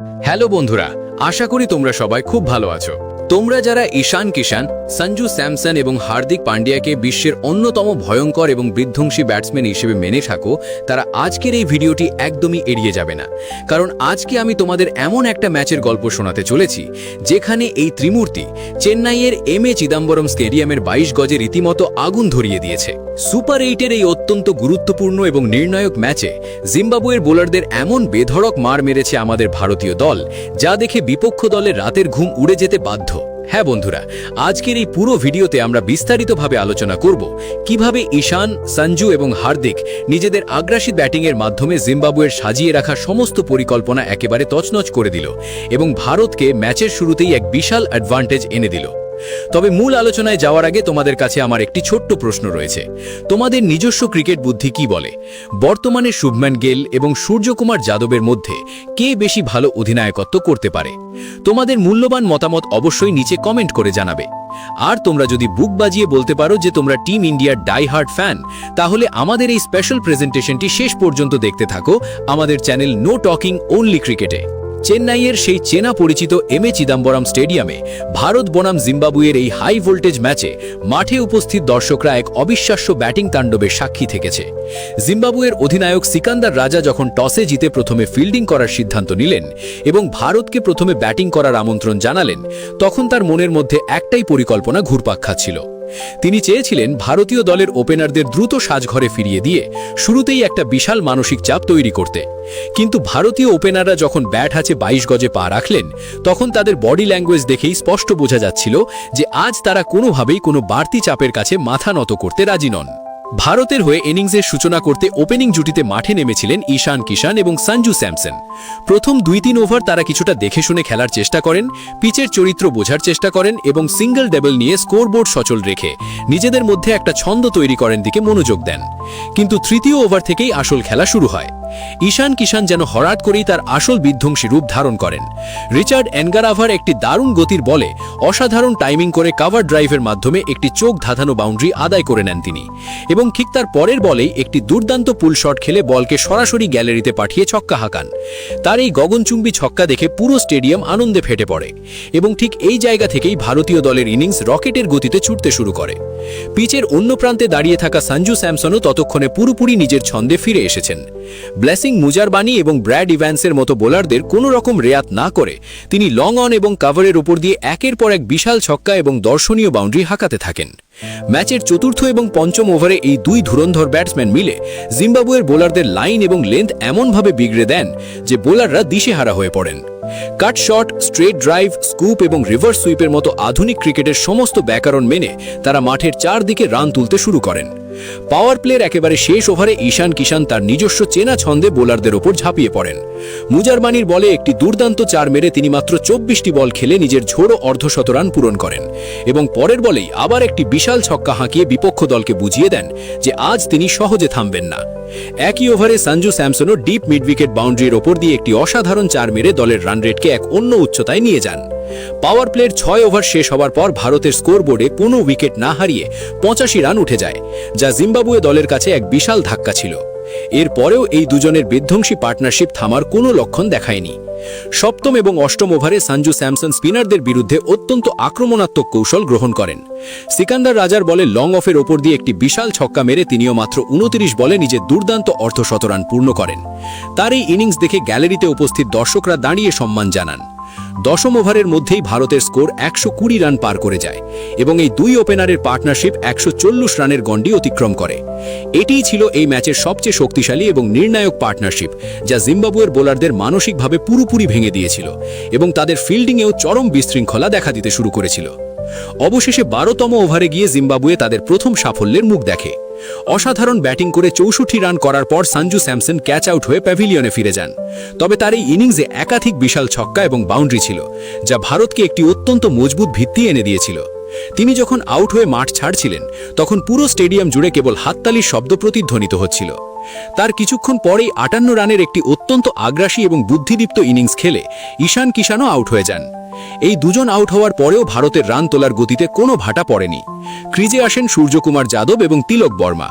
Hello বন্ধুরা, আশা করি তোমরা সবাই খুব ভালো আছো। তোমরা যারা ঈশান কিষান, সঞ্জু স্যামসন এবং হার্দিক পান্ডিয়াকে বিশ্বের অন্যতম ভয়ঙ্কর এবং বিধ্বংসী ব্যাটসম্যান হিসেবে মেনে থাকো, তারা আজকের এই ভিডিওটি একদমই এড়িয়ে যাবে না। কারণ আজকে আমি তোমাদের এমন একটা ম্যাচের গল্প শোনাতে চলেছি যেখানে এই ত্রিমূর্তি চেন্নাইয়ের এম.এ. চিদাম্বরম স্টেডিয়ামের 22 গজে রীতিমতো আগুন ধরিয়ে দিয়েছে। সুপার 8-এর এই অত্যন্ত গুরুত্বপূর্ণ এবং নির্ণায়ক ম্যাচে জিম্বাবুয়ের বোলারদের এমন বেধড়ক মার মেরেছে আমাদের ভারতীয় দল, যা দেখে বিপক্ষ দলের রাতের ঘুম উড়ে যেতে বাধ্য। হ্যাঁ বন্ধুরা, আজকের এই পুরো ভিডিওতে আমরা বিস্তারিতভাবে আলোচনা করব কিভাবে ঈশান, সঞ্জু এবং হার্দিক নিজেদের আগ্রাসী ব্যাটিংয়ের মাধ্যমে জিম্বাবুয়ের সাজিয়ে রাখা সমস্ত পরিকল্পনা একেবারে তছনছ করে দিল এবং ভারতকে ম্যাচের শুরুতেই এক বিশাল অ্যাডভান্টেজ এনে দিল। তবে মূল আলোচনায় যাওয়ার আগে তোমাদের কাছে আমার একটি ছোট্ট প্রশ্ন রয়েছে। তোমাদের নিজস্ব ক্রিকেট বুদ্ধি কি বলে? বর্তমানে শুভম্যান গিল এবং সূর্যকুমার যাদবের মধ্যে কে বেশি ভালো অধিনায়কত্ব করতে পারে? তোমাদের মূল্যবান মতামত অবশ্যই নিচে কমেন্ট করে জানাবে। আর তোমরা যদি বুক বাজিয়ে বলতে পারো যে তোমরা টিম ইন্ডিয়ার ডাই হার্ড ফ্যান, তাহলে আমাদের এই স্পেশাল প্রেজেন্টেশনটি শেষ পর্যন্ত দেখতে থাকো আমাদের চ্যানেল নো টকিং ওনলি ক্রিকেটে। চেন্নাইয়ের সেই চেনা পরিচিত এম.এ. চিদাম্বরম স্টেডিয়ামে ভারত বনাম জিম্বাবুয়ের এই হাই ভোল্টেজ ম্যাচে মাঠে উপস্থিত দর্শকরা এক অবিশ্বাস্য ব্যাটিং তাণ্ডবের সাক্ষী থেকেছে। জিম্বাবুয়ের অধিনায়ক সিকান্দার রাজা যখন টসে জিতে প্রথমে ফিল্ডিং করার সিদ্ধান্ত নিলেন এবং ভারতকে প্রথমে ব্যাটিং করার আমন্ত্রণ জানালেন, তখন তার মনের মধ্যে একটাই পরিকল্পনা ঘুরপাক খাচ্ছিল। তিনি চেয়েছিলেন ভারতীয় দলের ওপেনারদের দ্রুত সাজঘরে ফিরিয়ে দিয়ে শুরুতেই একটা বিশাল মানসিক চাপ তৈরি করতে। কিন্তু ভারতীয় ওপেনাররা যখন ব্যাট হাতে 22 গজে পা রাখলেন, তখন তাদের বডি ল্যাঙ্গুয়েজ দেখেই স্পষ্ট বোঝা যাচ্ছিল যে আজ তারা কোনোভাবেই কোনো বাড়তি চাপের কাছে মাথা নত করতে রাজি নন। ভারতের হয়ে ইনিংসের সূচনা করতে ওপেনিং জুটিতে মাঠে নেমেছিলেন ঈশান কিষান এবং সঞ্জু স্যামসন। প্রথম 2-3 ওভার তারা কিছুটা দেখে শুনে খেলার চেষ্টা করেন, পিচের চরিত্র বোঝার চেষ্টা করেন এবং সিঙ্গল ডেবল নিয়ে স্কোরবোর্ড সচল রেখে নিজেদের মধ্যে একটা ছন্দ তৈরি করেন দিকে মনোযোগ দেন। কিন্তু তৃতীয় ওভার থেকেই আসল খেলা শুরু হয়। ঈশান কিষান যেন হঠাৎ করেই তার আসল বিধ্বংসী রূপ ধারণ করেন। রিচার্ড এনগারাভার একটি দারুণ গতির বলে অসাধারণ টাইমিং করে কভার ড্রাইভের মাধ্যমে একটি চোখ ধাঁধানো বাউন্ডারি আদায় করে নেন তিনি, এবং ঠিক তার পরের বলেই একটি দুর্দান্ত পুল শট খেলে বলকে সরাসরি গ্যালারিতে পাঠিয়ে ছক্কা হাঁকান। তার এই গগনচুম্বী ছক্কা দেখে পুরো স্টেডিয়াম আনন্দে ফেটে পড়ে এবং ঠিক এই জায়গা থেকেই ভারতীয় দলের ইনিংস রকেটের গতিতে ছুটতে শুরু করে। পিচের অন্য প্রান্তে দাঁড়িয়ে থাকা সঞ্জু স্যামসনও ততক্ষণে পুরোপুরি নিজের ছন্দে ফিরে এসেছেন। ব্লেসিং মুজারবানি এবং ব্র্যাড ইভ্যান্সের মতো বোলারদের কোনো রকম রেয়াত না করে তিনি লং অন এবং কাভারের উপর দিয়ে একের পর এক বিশাল ছক্কা এবং দর্শনীয় বাউন্ডারি হাঁকাতে থাকেন। ম্যাচের চতুর্থ এবং পঞ্চম ওভারে এই দুই ধুরন্ধর ব্যাটসম্যান মিলে জিম্বাবুয়ের বোলারদের লাইন এবং লেন্থ এমনভাবে বিগড়ে দেন যে বোলাররা দিশেহারা হয়ে পড়েন। কাট শট, স্ট্রেট ড্রাইভ, স্কুপ এবং রিভার্স সুইপের মতো আধুনিক ক্রিকেটের সমস্ত ব্যাকরণ মেনে তারা মাঠের চারদিকে রান তুলতে শুরু করেন। পাওয়ার প্লের একেবারে শেষ ওভারে ঈশান কিষান তার নিজস্ব চেনা ছন্দে বোলারদের ওপর ঝাঁপিয়ে পড়েন। মুজারবানির বলে একটি দুর্দান্ত 4 মেরে তিনি মাত্র 24টি বল খেলে নিজের ঝোড়ো অর্ধশত রান পূরণ করেন এবং পরের বলেই আবার একটি বিশাল ছক্কা হাঁকিয়ে বিপক্ষ দলকে বুঝিয়ে দেন যে আজ তিনি সহজে থামবেন না। একই ওভারে সঞ্জু স্যামসনও ডিপ মিড উইকেট বাউন্ডারির ওপর দিয়ে একটি অসাধারণ 4 মেরে দলের রান রেটকে এক অন্য উচ্চতায় নিয়ে যান। পাওয়ার প্লের 6 ওভার শেষ হওয়ার পর ভারতের স্কোরবোর্ডে কোনো উইকেট না হারিয়ে 85 রান উঠে যায়, যা জিম্বাবুয়ে দলের কাছে এক বিশাল ধাক্কা ছিল। এরপরেও এই দুজনের বিধ্বংসী পার্টনারশিপ থামার কোনো লক্ষণ দেখায়নি। সপ্তম এবং অষ্টম ওভারে সঞ্জু স্যামসন স্পিনারদের বিরুদ্ধে অত্যন্ত আক্রমণাত্মক কৌশল গ্রহণ করেন। সিকান্দার রাজার বলে লং অফের ওপর দিয়ে একটি বিশাল ছক্কা মেরে তিনিও মাত্র 29 বলে নিজের দুর্দান্ত অর্ধশত রান পূর্ণ করেন। তার এই ইনিংস দেখে গ্যালারিতে উপস্থিত দর্শকরা দাঁড়িয়ে সম্মান জানান। দশম ওভারের মধ্যেই ভারতের স্কোর 120 রান পার করে যায় এবং এই দুই ওপেনারের পার্টনারশিপ 140 রানের গণ্ডি অতিক্রম করে। এটিই ছিল এই ম্যাচের সবচেয়ে শক্তিশালী এবং নির্ণায়ক পার্টনারশিপ, যা জিম্বাবুয়ের বোলারদের মানসিকভাবে পুরোপুরি ভেঙে দিয়েছিল এবং তাদের ফিল্ডিংয়েও চরম বিশৃঙ্খলা দেখা দিতে শুরু করেছিল। অবশেষে 12তম ওভারে গিয়ে জিম্বাবুয়ে তাদের প্রথম সাফল্যের মুখ দেখে। অসাধারণ ব্যাটিং করে 64 রান করার পর সঞ্জু স্যামসন ক্যাচ আউট হয়ে প্যাভিলিয়নে ফিরে যান। তবে তার এই ইনিংসে একাধিক বিশাল ছক্কা এবং বাউন্ডারি ছিল, যা ভারতকে একটি অত্যন্ত মজবুত ভিত্তি এনে দিয়েছিল। তিনি যখন আউট হয়ে মাঠ ছাড়ছিলেন, তখন পুরো স্টেডিয়াম জুড়ে কেবল হাততালির শব্দ প্রতিধ্বনিত হচ্ছিল। তার কিছুক্ষণ পরেই 58 রানের একটি অত্যন্ত আগ্রাসী এবং বুদ্ধিদীপ্ত ইনিংস খেলে ঈশান কিষানও আউট হয়ে যান। এই দুজন আউট হওয়ার পরেও ভারতের রান তোলার গতিতে কোনো ভাটা পড়েনি। ক্রিজে আসেন সূর্যকুমার যাদব এবং তিলক বর্মা।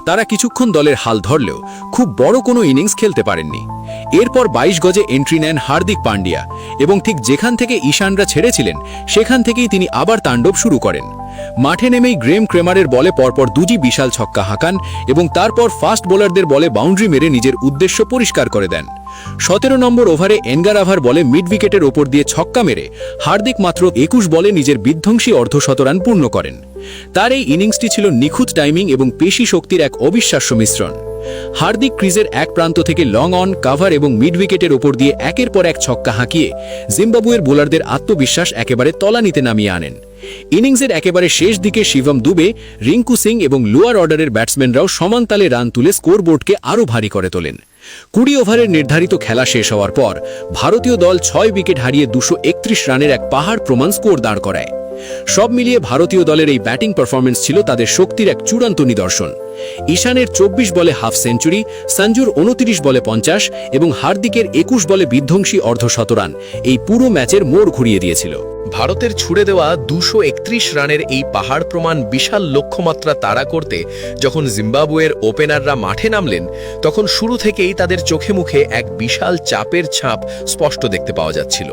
তারা কিছুক্ষণ দলের হাল ধরলেও খুব বড় কোনো ইনিংস খেলতে পারেননি। এরপর 22 গজে এন্ট্রি নেন হার্দিক পান্ডিয়া এবং ঠিক যেখান থেকে ঈশানরা ছেড়েছিলেন সেখান থেকেই তিনি আবার তাণ্ডব শুরু করেন। মাঠে নেমেই গ্রেম ক্রেমারের বলে পরপর দুটি বিশাল ছক্কা হাঁকান এবং তারপর ফাস্ট বোলারদের বলে বাউন্ডারি মেরে নিজের উদ্দেশ্য পরিষ্কার করে দেন। 17 নম্বর ওভারে এনগারাভার বলে মিড উইকেটের ওপর দিয়ে ছক্কা মেরে হার্দিক মাত্র 21 বলে নিজের বিধ্বংসী অর্ধশতরান পূর্ণ করেন। তার এই ইনিংসটি ছিল নিখুঁত টাইমিং এবং পেশি শক্তির এক অবিশ্বাস্য মিশ্রণ। হার্দিক ক্রিজের এক প্রান্ত থেকে লং অন, কাভার এবং মিড উইকেটের ওপর দিয়ে একের পর এক ছক্কা হাঁকিয়ে জিম্বাবুয়ের বোলারদের আত্মবিশ্বাস একেবারে তলানিতে নামিয়ে আনেন। ইনিংসের একেবারে শেষ দিকে শিবম দুবে, রিঙ্কু সিং এবং লোয়ার অর্ডারের ব্যাটসম্যানরাও সমান তালে রান তুলে স্কোরবোর্ডকে আরও ভারী করে তোলেন। 20 ওভারের নির্ধারিত খেলা শেষ হওয়ার পর ভারতীয় দল 6 উইকেট হারিয়ে 231 রানের এক পাহাড় প্রমাণ স্কোর দাঁড় করায়। সব মিলিয়ে ভারতীয় দলের এই ব্যাটিং পারফরম্যান্স ছিল তাদের শক্তির এক চূড়ান্ত নিদর্শন। ঈশানের 24 বলে হাফ সেঞ্চুরি, সঞ্জুর 29 বলে 50 এবং হার্দিকের 21 বলে বিধ্বংসী অর্ধশতরান এই পুরো ম্যাচের মোড় ঘুরিয়ে দিয়েছিল। ভারতের ছুড়ে দেওয়া 231 রানের এই পাহাড় প্রমাণ বিশাল লক্ষ্যমাত্রা তাড়া করতে যখন জিম্বাবুয়ের ওপেনাররা মাঠে নামলেন, তখন শুরু থেকেই তাদের চোখে মুখে এক বিশাল চাপের ছাপ স্পষ্ট দেখতে পাওয়া যাচ্ছিল।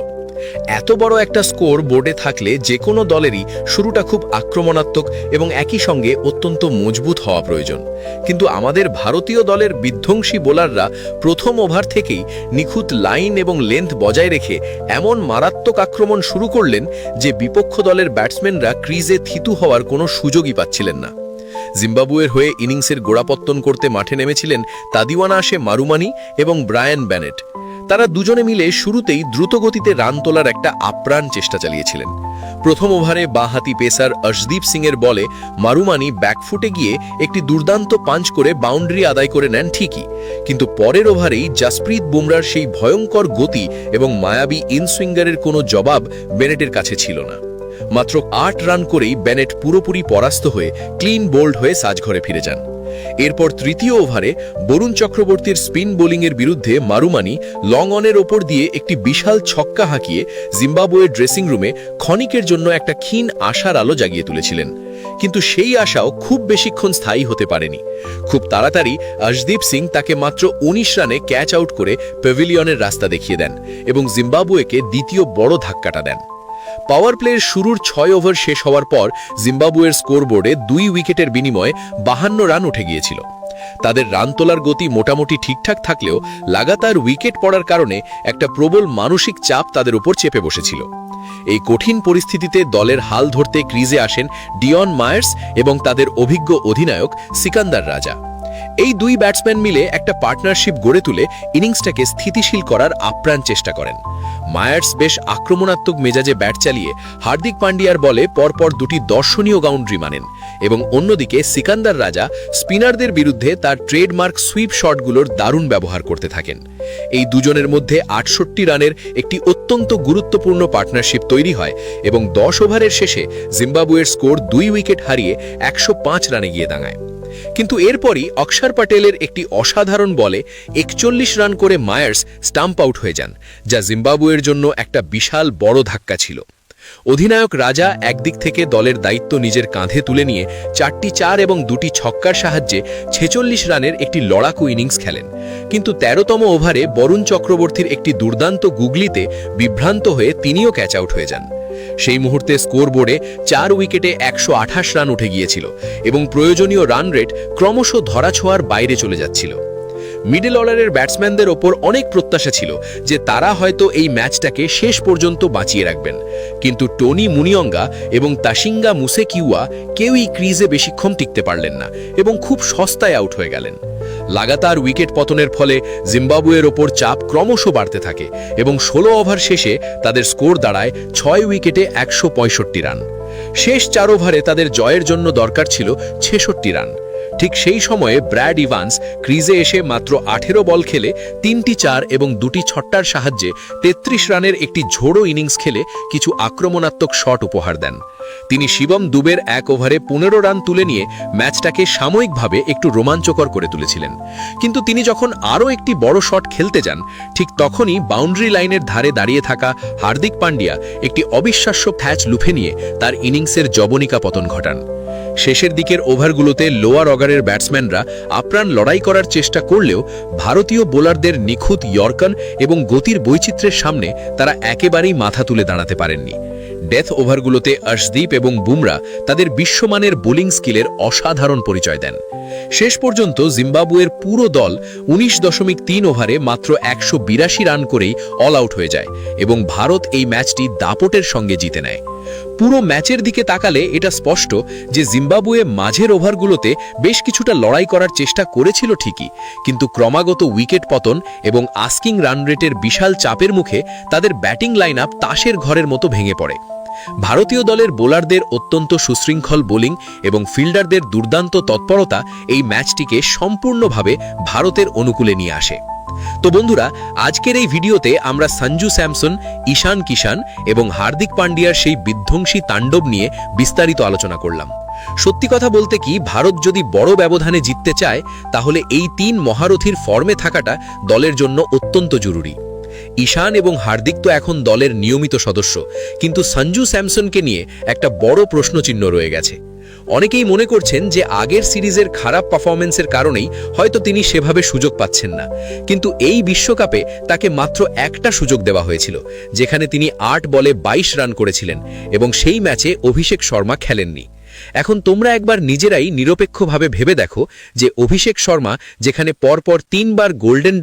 এত বড় একটা স্কোর বোর্ডে থাকলে যে কোনো দলেরই শুরুটা খুব আক্রমণাত্মক এবং একই সঙ্গে অত্যন্ত মজবুত হওয়া প্রয়োজন। কিন্তু আমাদের ভারতীয় দলের বিধ্বংসী বোলাররা প্রথম ওভার থেকেই নিখুঁত লাইন এবং লেন্থ বজায় রেখে এমন মারাত্মক আক্রমণ শুরু করলেন যে বিপক্ষ দলের ব্যাটসম্যানরা ক্রিজে থিতু হওয়ার কোনো সুযোগই পাচ্ছিলেন না। জিম্বাবুয়ের হয়ে ইনিংসের গোড়াপত্তন করতে মাঠে নেমেছিলেন তাদিওয়ানা আসে মারুমানি এবং ব্রায়ান ব্যানেট। তারা দুজনে মিলে শুরুতেই দ্রুতগতিতে রান তোলার একটা আপ্রাণ চেষ্টা চালিয়েছিলেন। প্রথম ওভারে বাঁহাতি পেসার অর্শদীপ সিংয়ের বলে মারুমানি ব্যাকফুটে গিয়ে একটি দুর্দান্ত পাঞ্চ করে বাউন্ডারি আদায় করে নেন ঠিকই, কিন্তু পরের ওভারেই জাসপ্রীত বুমরার সেই ভয়ঙ্কর গতি এবং মায়াবী ইনসুইঙ্গারের কোনো জবাব বেনেটের কাছে ছিল না। মাত্র 8 রান করেই বেনেট পুরোপুরি পরাস্ত হয়ে ক্লিন বোল্ড হয়ে সাজঘরে ফিরে যান। এরপর তৃতীয় ওভারে বরুণ চক্রবর্তীর স্পিন বোলিংয়ের বিরুদ্ধে মারুমানি লং অনের ওপর দিয়ে একটি বিশাল ছক্কা হাঁকিয়ে জিম্বাবুয়ের ড্রেসিং রুমে ক্ষণিকের জন্য একটা ক্ষীণ আশার আলো জাগিয়ে তুলেছিলেন। কিন্তু সেই আশাও খুব বেশিক্ষণ স্থায়ী হতে পারেনি। খুব তাড়াতাড়ি অর্শদীপ সিং তাকে মাত্র 19 রানে ক্যাচ আউট করে প্যাভিলিয়নের রাস্তা দেখিয়ে দেন এবং জিম্বাবুয়েকে দ্বিতীয় বড় ধাক্কাটা দেন। পাওয়ার প্লের শুরুর 6 ওভার শেষ হওয়ার পর জিম্বাবুয়ের স্কোরবোর্ডে 2 উইকেটের বিনিময়ে 52 রান উঠে গিয়েছিল। তাদের রান তোলার গতি মোটামুটি ঠিকঠাক থাকলেও লাগাতার উইকেট পড়ার কারণে একটা প্রবল মানসিক চাপ তাদের উপর চেপে বসেছিল। এই কঠিন পরিস্থিতিতে দলের হাল ধরতে ক্রিজে আসেন ডিয়ন মায়ার্স এবং তাদের অভিজ্ঞ অধিনায়ক সিকান্দার রাজা। এই দুই ব্যাটসম্যান মিলে একটা পার্টনারশিপ গড়ে তুলে ইনিংসটাকে স্থিতিশীল করার আপ্রাণ চেষ্টা করেন। মায়ার্স বেশ আক্রমণাত্মক মেজাজে ব্যাট চালিয়ে হার্দিক পান্ডিয়ার বলে পরপর দুটি দর্শনীয় বাউন্ডারি মানেন এবং অন্যদিকে সিকান্দার রাজা স্পিনারদের বিরুদ্ধে তার ট্রেডমার্ক সুইপ শটগুলোর দারুণ ব্যবহার করতে থাকেন। এই দুজনের মধ্যে 68 রানের একটি অত্যন্ত গুরুত্বপূর্ণ পার্টনারশিপ তৈরি হয় এবং 10 ওভারের শেষে জিম্বাবুয়ের স্কোর 2 উইকেট হারিয়ে 105 রানে গিয়ে দাঁড়ায়। কিন্তু এরপরই অক্ষর প্যাটেলের একটি অসাধারণ বলে 41 রান করে মায়ার্স স্টাম্প আউট হয়ে যান, যা জিম্বাবুয়ের জন্য একটা বিশাল বড় ধাক্কা ছিল। অধিনায়ক রাজা একদিক থেকে দলের দায়িত্ব নিজের কাঁধে তুলে নিয়ে 4টি 4 এবং 2টি ছক্কার সাহায্যে 46 রানের একটি লড়াকু ইনিংস খেলেন। কিন্তু 13তম ওভারে বরুণ চক্রবর্তীর একটি দুর্দান্ত গুগলিতে বিভ্রান্ত হয়ে তিনিও ক্যাচ আউট হয়ে যান। সেই মুহূর্তে স্কোরবোর্ডে 4 উইকেটে 128 রান উঠে গিয়েছিল এবং প্রয়োজনীয় রান রেট ক্রমশ ধরাছোঁয়ার বাইরে চলে যাচ্ছিল। মিডল অর্ডারের ব্যাটসম্যানদের ওপর অনেক প্রত্যাশা ছিল যে তারা হয়তো এই ম্যাচটাকে শেষ পর্যন্ত বাঁচিয়ে রাখবেন, কিন্তু টনি মুনিয়ঙ্গা এবং তাসিঙ্গা মুসেকিউয়া কেউই ক্রিজে বেশিক্ষণ টিকতে পারলেন না এবং খুব সস্তায় আউট হয়ে গেলেন। লাগাতার উইকেট পতনের ফলে জিম্বাবুয়ের ওপর চাপ ক্রমশ বাড়তে থাকে এবং 16 ওভার শেষে তাদের স্কোর দাঁড়ায় 6 উইকেটে 165 রান। শেষ 4 ওভারে তাদের জয়ের জন্য দরকার ছিল 66 রান। ঠিক সেই সময়ে ব্র্যাড ইভান্স ক্রিজে এসে মাত্র 18 বল খেলে 3টি 4 এবং 2টি ছক্কার সাহায্যে 33 রানের একটি ঝোড়ো ইনিংস খেলে কিছু আক্রমণাত্মক শট উপহার দেন। তিনি শিবম দুবের 1 ওভারে 15 রান তুলে নিয়ে ম্যাচটাকে সাময়িকভাবে একটু রোমাঞ্চকর করে তুলেছিলেন। কিন্তু তিনি যখন আরও একটি বড় শট খেলতে যান, ঠিক তখনই বাউন্ডারি লাইনের ধারে দাঁড়িয়ে থাকা হার্দিক পান্ডিয়া একটি অবিশ্বাস্য ক্যাচ লুফে নিয়ে তার ইনিংসের জবনিকা পতন ঘটান। শেষের দিকের ওভারগুলোতে লোয়ার অর্ডারের ব্যাটসম্যানরা আপ্রাণ লড়াই করার চেষ্টা করলেও ভারতীয় বোলারদের নিখুঁত ইয়র্কার এবং গতির বৈচিত্র্যের সামনে তারা একেবারেই মাথা তুলে দাঁড়াতে পারেননি। ডেথ ওভারগুলোতে অর্শদীপ এবং বুমরা তাদের বিশ্বমানের বোলিং স্কিলের অসাধারণ পরিচয় দেন। শেষ পর্যন্ত জিম্বাবুয়ের পুরো দল 19.3 ওভারে মাত্র 182 রান করেই অল আউট হয়ে যায় এবং ভারত এই ম্যাচটি দাপটের সঙ্গে জিতে নেয়। পুরো ম্যাচের দিকে তাকালে এটা স্পষ্ট যে জিম্বাবুয়ে মাঝের ওভারগুলোতে বেশ কিছুটা লড়াই করার চেষ্টা করেছিল ঠিকই, কিন্তু ক্রমাগত উইকেট পতন এবং আস্কিং রান রেটের বিশাল চাপের মুখে তাদের ব্যাটিং লাইন আপ তাসের ঘরের মতো ভেঙে পড়ে। ভারতীয় দলের বোলারদের অত্যন্ত সুশৃঙ্খল বোলিং এবং ফিল্ডারদের দুর্দান্ত তৎপরতা এই ম্যাচটিকে সম্পূর্ণভাবে ভারতের অনুকূলে নিয়ে আসে। তো বন্ধুরা, আজকের এই ভিডিওতে আমরা সঞ্জু স্যামসন, ঈশান কিষান এবং হার্দিক পান্ডিয়ার সেই বিধ্বংসী তাণ্ডব নিয়ে বিস্তারিত আলোচনা করলাম। সত্যি কথা বলতে কি, ভারত যদি বড় ব্যবধানে জিততে চায় তাহলে এই 3 মহারথীর ফর্মে থাকাটা দলের জন্য অত্যন্ত জরুরি। ঈশান এবং হার্দিক তো এখন দলের নিয়মিত সদস্য, কিন্তু সঞ্জু স্যামসনকে নিয়ে একটা বড় প্রশ্নচিহ্ন রয়ে গেছে। অনেকেই মনে করছেন যে আগের সিরিজের খারাপ পারফরম্যান্সের কারণেই হয়তো তিনি সেভাবে সুযোগ পাচ্ছেন না, কিন্তু এই বিশ্বকাপে তাকে মাত্র একটা সুযোগ দেওয়া হয়েছিল, যেখানে তিনি 8 বলে 22 রান করেছিলেন এবং সেই ম্যাচে অভিষেক শর্মা খেলেননি। এখন তোমরা একবার নিজেরাই নিরপেক্ষভাবে ভেবে দেখো যে অভিষেক শর্মা যেখানে পরপর 3 বার গোল্ডেন